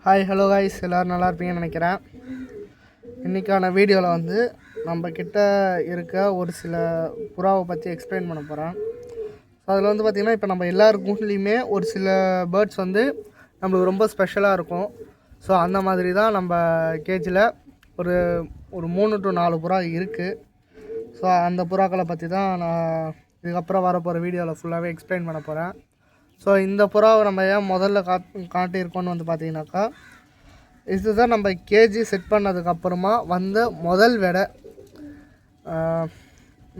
Hi hello guys, எல்லோரும் நல்லா இருப்பீங்கன்னு நினைக்கிறேன். இன்றைக்கான வீடியோவில் வந்து நம்ம கிட்ட இருக்க ஒரு சில புறாவை பற்றி எக்ஸ்பிளைன் பண்ண போகிறேன். ஸோ அதில் வந்து பார்த்திங்கன்னா, இப்போ நம்ம எல்லாருக்குள்ளேயுமே ஒரு சில பேர்ட்ஸ் வந்து நம்மளுக்கு ரொம்ப ஸ்பெஷலாக இருக்கும். ஸோ அந்த மாதிரி தான் நம்ம கேஜில் ஒரு ஒரு 3 to 4 புறா இருக்குது. ஸோ அந்த புறாக்களை பற்றி தான் நான் இதுக்கப்புறம் வரப்போகிற வீடியோவில் ஃபுல்லாகவே எக்ஸ்பிளைன் பண்ண போகிறேன். ஸோ இந்த புறாவை நம்ம ஏன் முதல்ல காட்டியிருக்கோன்னு வந்து பார்த்திங்கனாக்கா, இதுதான் நம்ம கேஜி செட் பண்ணதுக்கப்புறமா வந்த முதல் வெடை.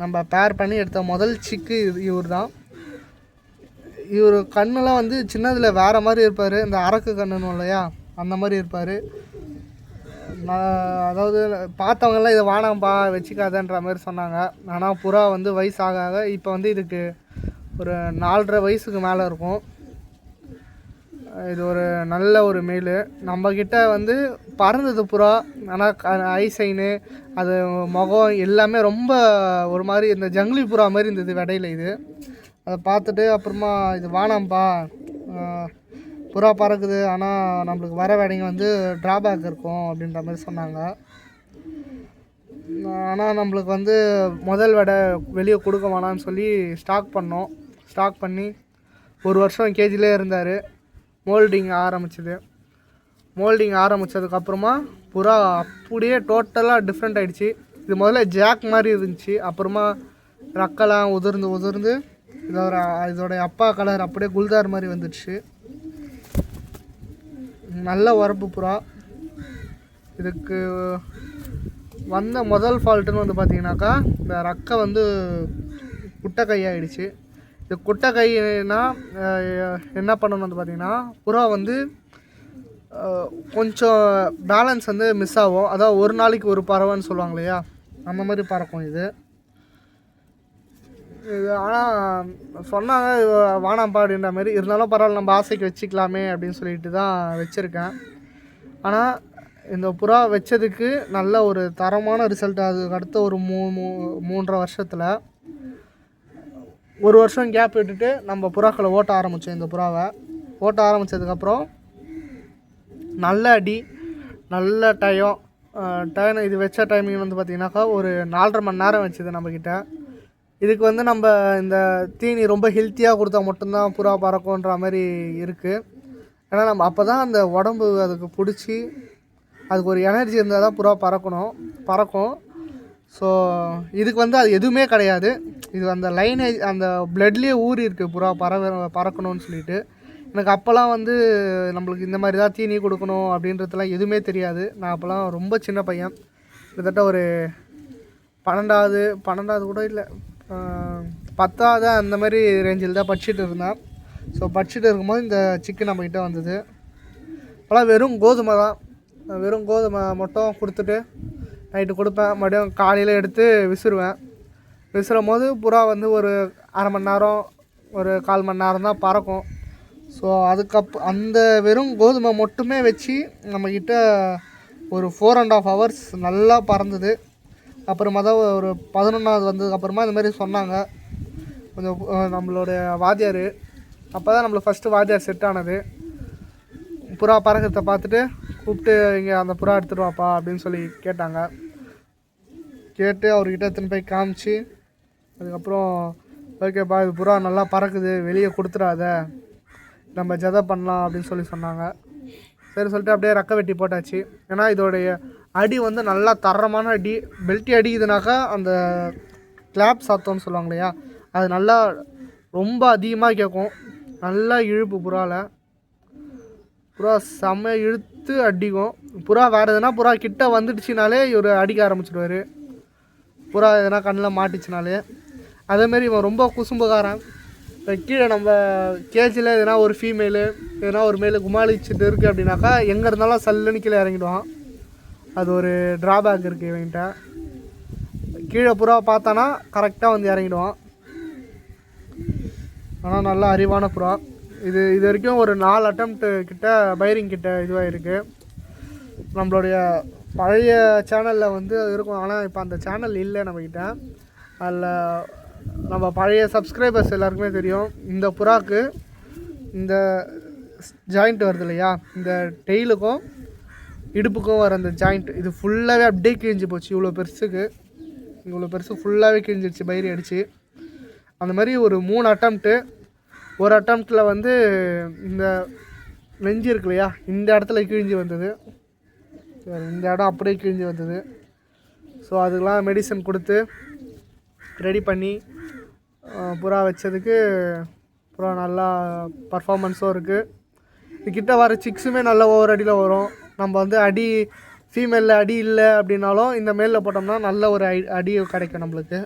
நம்ம பேர் பண்ணி எடுத்த முதல் சிக்கு இவர் தான். இவர் கண்ணெலாம் வந்து சின்னதில் வேறு மாதிரி இருப்பார். இந்த அரக்கு கண்ணுன்னு இல்லையா, அந்த மாதிரி இருப்பார். அதாவது பார்த்தவங்கெல்லாம் இதை வானாம்பா வச்சுக்காதன்ற மாதிரி சொன்னாங்க. ஆனால் புறா வந்து வயசாக இப்போ வந்து இதுக்கு ஒரு 4.5 வயசுக்கு மேலே இருக்கும். இது ஒரு நல்ல ஒரு மேலு. நம்மக்கிட்ட வந்து பறந்தது புறா, ஆனால் ஐசைனு அது முகம் எல்லாமே ரொம்ப ஒரு மாதிரி இந்த ஜங்கிலி புறா மாதிரி இருந்தது விடையில. இது அதை பார்த்துட்டு அப்புறமா இது வானாம்பா, புறா பறக்குது ஆனால் நம்மளுக்கு வர வேடைங்க வந்து ட்ராபேக் இருக்கும் அப்படின்ற மாதிரி சொன்னாங்க. ஆனால் நம்மளுக்கு வந்து முதல் வெடை வெளியே கொடுக்க வேணான்னு சொல்லி ஸ்டாக் பண்ணி 1 வருஷம் கேஜிலே இருந்தார். மோல்டிங் ஆரம்பித்ததுக்கப்புறமா புறா அப்படியே டோட்டலாக டிஃப்ரெண்ட் ஆகிடுச்சு. இது முதல்ல ஜாக் மாதிரி இருந்துச்சு, அப்புறமா ரக்கெல்லாம் உதிர்ந்து இதோடைய அப்பா கலர் அப்படியே குல்தார் மாதிரி வந்துடுச்சு. நல்ல உரப்பு புறா. இதுக்கு வந்த முதல் ஃபால்ட்டுன்னு வந்து பார்த்திங்கனாக்கா, இந்த ரக்கை வந்து குட்டை கையாகிடுச்சு. இது குட்டை கைனா என்ன பண்ணணும் வந்து பார்த்திங்கன்னா, புறா வந்து கொஞ்சம் பேலன்ஸ் வந்து மிஸ் ஆகும். அதாவது ஒரு நாளைக்கு ஒரு பறவைன்னு சொல்லுவாங்க இல்லையா, அந்த மாதிரி பறக்கும் இது. ஆனால் சொன்னாங்க வானாம்பா அப்படின்ற மாதிரி. இருந்தாலும் பரவாயில்ல, நம்ம ஆசைக்கு வச்சுக்கலாமே அப்படின்னு சொல்லிட்டு தான் வச்சுருக்கேன். ஆனால் இந்த புறா வச்சதுக்கு நல்ல ஒரு தரமான ரிசல்ட். அதுக்கு அடுத்த ஒரு 3.5 வருஷத்தில் 1 வருஷம் கேப் விட்டுட்டு நம்ம புறாக்களை ஓட்ட ஆரம்பித்தோம். இந்த புறாவை ஓட்ட ஆரம்பித்ததுக்கப்புறம் நல்ல அடி, நல்ல டைம் இது வச்ச டைமிங் வந்து பார்த்திங்கனாக்கா ஒரு 4.5 மணி நேரம் வச்சுது நம்மக்கிட்ட. இதுக்கு வந்து நம்ம இந்த தீனி ரொம்ப ஹெல்த்தியாக கொடுத்தா மட்டும்தான் புறா பறக்கும்ன்ற மாதிரி இருக்குது. ஏன்னா நம்ம அப்போ தான் அந்த உடம்பு அதுக்கு பிடிச்சி அதுக்கு ஒரு எனர்ஜி இருந்தால் தான் புறா பறக்கும். ஸோ இதுக்கு வந்து அது எதுவுமே கிடையாது. இது அந்த லைனேஜ் அந்த பிளட்லேயே ஊறி இருக்குது புறா பறக்கணும்னு சொல்லிட்டு. எனக்கு அப்போல்லாம் வந்து நம்மளுக்கு இந்த மாதிரி தான் தீனி கொடுக்கணும் அப்படின்றதுலாம் எதுவுமே தெரியாது. நான் அப்போல்லாம் ரொம்ப சின்ன பையன், கிட்டத்தட்ட ஒரு 12வது கூட இல்லை, 10வது அந்த மாதிரி ரேஞ்சில் தான் படிச்சுட்டு இருந்தேன். ஸோ படிச்சுட்டு இருக்கும்போது இந்த சிக்கன் நம்மக்கிட்ட வந்தது. அப்போல்லாம் வெறும் கோதுமை மட்டும் கொடுத்துட்டு நைட்டு கொடுப்பேன். மறுபடியும் காலையில் எடுத்து விசிறும் போது புறா வந்து ஒரு அரை மணி நேரம், ஒரு 1/4 மணி நேரம் தான் பறக்கும். ஸோ அந்த வெறும் கோதுமை மட்டுமே வச்சு நம்மக்கிட்ட ஒரு 4.5 hours நல்லா பறந்தது. அப்புறமா தான் ஒரு 11வது வந்ததுக்கப்புறமா இந்த மாதிரி சொன்னாங்க கொஞ்சம் நம்மளுடைய வாத்தியார். அப்போ தான் நம்மளுக்கு ஃபஸ்ட்டு வாத்தியார் செட் ஆனது. புறா பறக்கிறத பார்த்துட்டு கூப்பிட்டு இங்கே அந்த புறா எடுத்துகிட்டு வாப்பா அப்படின்னு சொல்லி கேட்டு அவர்கிட்ட எடுத்துன்னு போய் காமிச்சு, அதுக்கப்புறம் ஓகேப்பா இது புறா நல்லா பறக்குது, வெளியே கொடுத்துடாத, நம்ம ஜதை பண்ணலாம் அப்படின்னு சொன்னாங்க. சரி சொல்லிட்டு அப்படியே ரெக்கை வெட்டி போட்டாச்சு. ஏன்னா இதோடைய அடி வந்து நல்லா தரமான அடி. பெல்ட்டி அடிக்குதுனாக்கா அந்த கிளாப் சாத்தோன்னு சொல்லுவாங்க இல்லையா, அது நல்லா ரொம்ப அதிகமாக கேட்கும். நல்லா இழுப்பு புறா செம்ம இழுத்து அடிக்கும். புறா வேறு எதுனா புறா கிட்ட வந்துடுச்சுனாலே இவர் அடிக்க ஆரம்பிச்சிடுவார். புறா எதனா கண்ணில் மாட்டிச்சுனாலே. அதேமாரி இவன் ரொம்ப குசும்புக்காரன். இப்போ கீழே நம்ம கேஜியில் எதனா ஒரு ஃபீமேலு எதனா ஒரு மேலு குமாளிச்சுட்டு இருக்குது அப்படின்னாக்கா எங்கே இருந்தாலும் சல்லுன்னு கீழே இறங்கிடுவான். அது ஒரு ட்ராபேக் இருக்குது இவன்கிட்ட. கீழே புறா பார்த்தானா கரெக்டாக வந்து இறங்கிடுவான். ஆனால் நல்லா அறிவான புறா. இது வரைக்கும் ஒரு 4 அட்டெம்ப்ட்டு கிட்ட பைரிங் கிட்ட இதுவாக இருக்குது. நம்மளுடைய பழைய சேனலில் வந்து இருக்கும். ஆனால் இப்போ அந்த சேனல் இல்லை நம்மக்கிட்ட. அதில் நம்ம பழைய சப்ஸ்கிரைபர்ஸ் எல்லாருக்குமே தெரியும், இந்த புறாக்கு இந்த ஜாயிண்ட் வருது இல்லையா, இந்த டெய்லுக்கும் இடுப்புக்கும் வர அந்த ஜாயிண்ட் இது ஃபுல்லாகவே அப்படியே கிழிஞ்சு போச்சு. இவ்வளோ பெருசு ஃபுல்லாகவே கிழிஞ்சிருச்சு பயிரி அடித்து. அந்த மாதிரி ஒரு 3 அட்டம்ப்ட்டு. ஒரு அட்டம்ப்டில் வந்து இந்த நெஞ்சு இருக்கு இல்லையா, இந்த இடத்துல கிழிஞ்சு வந்தது, இந்த இடம் அப்படியே கிழிஞ்சு வந்தது. ஸோ அதுக்கெலாம் மெடிசன் கொடுத்து ரெடி பண்ணி புறா வச்சதுக்கு புறா நல்லா பர்ஃபார்மன்ஸும் இருக்குது. இதுக்கிட்ட வர சிக்ஸுமே நல்லா ஓவர் அடியில் வரும். நம்ம வந்து அடி ஃபீமேலில் அடி இல்லை அப்படின்னாலும் இந்த மேலில் போட்டோம்னா நல்ல ஒரு அடி கிடைக்கும் நம்மளுக்கு.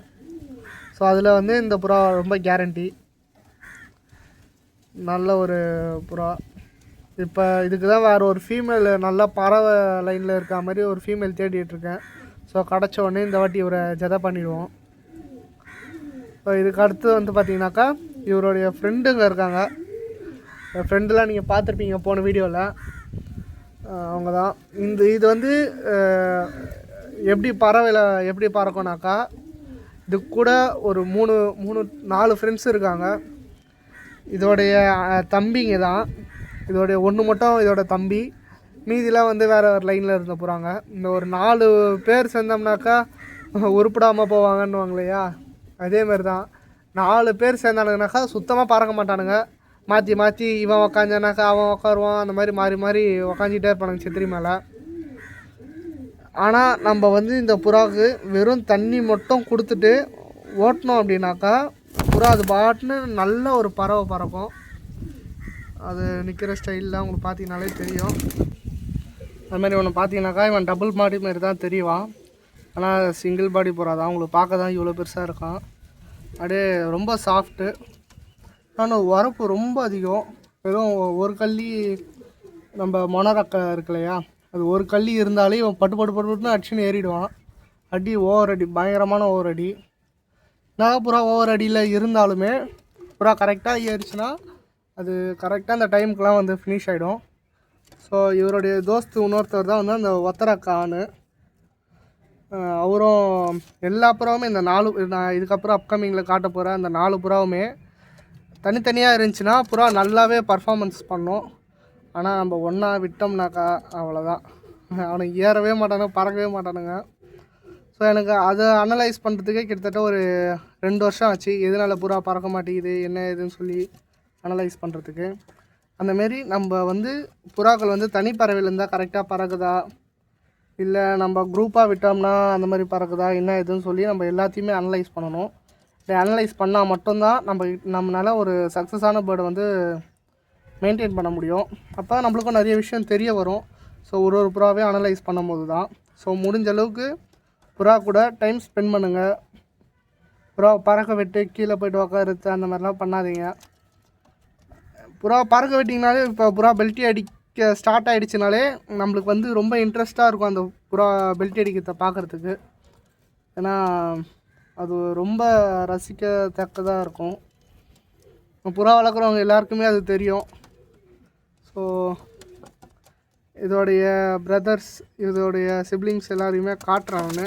ஸோ அதில் வந்து இந்த புறா ரொம்ப கேரண்டி, நல்ல ஒரு புறா. இப்போ இதுக்கு தான் வேறு ஒரு ஃபீமேல் நல்லா பறவை லைனில் இருக்க மாதிரி ஒரு ஃபீமேல் தேடிட்டுருக்கேன். ஸோ கிடச்ச உடனே இந்த வாட்டி இவரை ஜதை பண்ணிவிடுவோம். ஸோ இதுக்கு அடுத்து வந்து பார்த்திங்கனாக்கா இவருடைய ஃப்ரெண்டுங்க இருக்காங்க. ஃப்ரெண்டெலாம் நீங்கள் பார்த்துருப்பீங்க போன வீடியோவில், அவங்க தான். இது வந்து எப்படி பறக்கும்னாக்கா, இது கூட ஒரு 4 ஃப்ரெண்ட்ஸ் இருக்காங்க. இதோடைய தம்பிங்க தான். இதோடைய ஒன்று மட்டும் இதோட தம்பி, மீதிலாம் வந்து வேறு ஒரு லைனில் இருந்த போகிறாங்க. இந்த ஒரு 4 பேர் சேர்ந்தோம்னாக்கா உருப்பிடாமல் போவாங்கன்னுவாங்க இல்லையா, அதேமாரி தான். 4 பேர் சேர்ந்தானுங்கனாக்கா சுத்தமாக பறக்க மாட்டானுங்க. மாற்றி இவன் உக்காந்தானாக்கா அவன் உக்காருவான், அந்த மாதிரி மாறி உக்காஞ்சிட்டே இருப்பானுங்க சித்திரி மேலே. ஆனால் நம்ம வந்து இந்த புறாவுக்கு வெறும் தண்ணி மட்டும் கொடுத்துட்டு ஓட்டினோம் அப்படின்னாக்கா புறா அது பாட்டுன்னு நல்ல ஒரு பறவை பறக்கும். அது நிற்கிற ஸ்டைலில் உங்களுக்கு பார்த்தீங்கனாலே தெரியும். அதுமாதிரி ஒன்று பார்த்தீங்கன்னாக்கா இவன் டபுள் பாடி மாரி தான் தெரியவான், ஆனால் சிங்கிள் பாடி புறா தான். உங்களுக்கு பார்க்க தான் இவ்வளோ பெருசாக இருக்கான். அப்படியே ரொம்ப சாஃப்ட்டு. ஆனால் உரப்பு ரொம்ப அதிகம். வெறும் ஒரு கள்ளி நம்ம மொனரக்கை இருக்கு இல்லையா, அது ஒரு கள்ளி இருந்தாலே இவன் பட்டுன்னு அடிச்சுன்னு ஏறிடுவான். அடி ஓவர் அடி, பயங்கரமான ஓவர் அடி. புறா ஓவர் அடியில் இருந்தாலுமே புறா கரெக்டாக ஏறிச்சுன்னா அது கரெக்டாக அந்த டைமுக்கெலாம் வந்து ஃபினிஷ் ஆகிடும். ஸோ இவருடைய தோஸ்து இன்னொருத்தர் தான் வந்து அந்த ஒத்தரக்கான்னு. அவரும் எல்லா புறாவுமே இந்த 4 நான் இதுக்கப்புறம் அப்கமிங்கில் காட்ட போகிற அந்த 4 புறாவுமே தனித்தனியாக இருந்துச்சுன்னா புறா நல்லாவே பர்ஃபார்மன்ஸ் பண்ணும். ஆனால் நம்ம ஒன்றா விட்டோம்னாக்கா அவ்வளோதான், அவனுக்கு ஏறவே மாட்டானுங்க, பறக்கவே மாட்டானுங்க. ஸோ எனக்கு அதை அனலைஸ் பண்ணுறதுக்கே கிட்டத்தட்ட ஒரு 2 வருஷம் ஆச்சு. எதனால் புறா பறக்க மாட்டேங்குது என்ன ஏதுன்னு சொல்லி அனலைஸ் பண்ணுறதுக்கு. அந்தமாரி நம்ம வந்து புறாக்கள் வந்து தனிப்பறவையில் இருந்தால் கரெக்டாக பறக்குதா, இல்லை நம்ம குரூப்பாக விட்டோம்னா அந்த மாதிரி பறக்குதா என்ன ஏதுன்னு சொல்லி நம்ம எல்லாத்தையுமே அனலைஸ் பண்ணணும். இதை அனலைஸ் பண்ணால் மட்டும்தான் நம்மளால் ஒரு சக்ஸஸான பேர்டை வந்து மெயின்டைன் பண்ண முடியும். அப்போ நம்மளுக்கும் நிறைய விஷயம் தெரிய வரும். ஸோ ஒரு புறாவே அனலைஸ் பண்ணும்போது தான். ஸோ முடிஞ்ச அளவுக்கு புறா கூட டைம் ஸ்பெண்ட் பண்ணுங்கள். புறா பறக்க விட்டு கீழே போய்ட்டு உக்காருது அந்த மாதிரிலாம் பண்ணாதீங்க. புறா பறக்க விட்டிங்கனாலே இப்போ புறா பெல்ட்டி அடிக்க ஸ்டார்ட் ஆகிடுச்சினாலே நம்மளுக்கு வந்து ரொம்ப இன்ட்ரெஸ்ட்டாக இருக்கும் அந்த புறா பெல்ட்டி அடிக்கிறத பார்க்குறதுக்கு. ஏன்னா அது ரொம்ப ரசிக்கத்தக்கதாக இருக்கும். புறா வளர்க்குறவங்க எல்லாருக்குமே அது தெரியும். ஸோ இதோடைய பிரதர்ஸ், இதோடைய சிப்ளிங்ஸ் எல்லாரையுமே காட்டுறான் அவனு.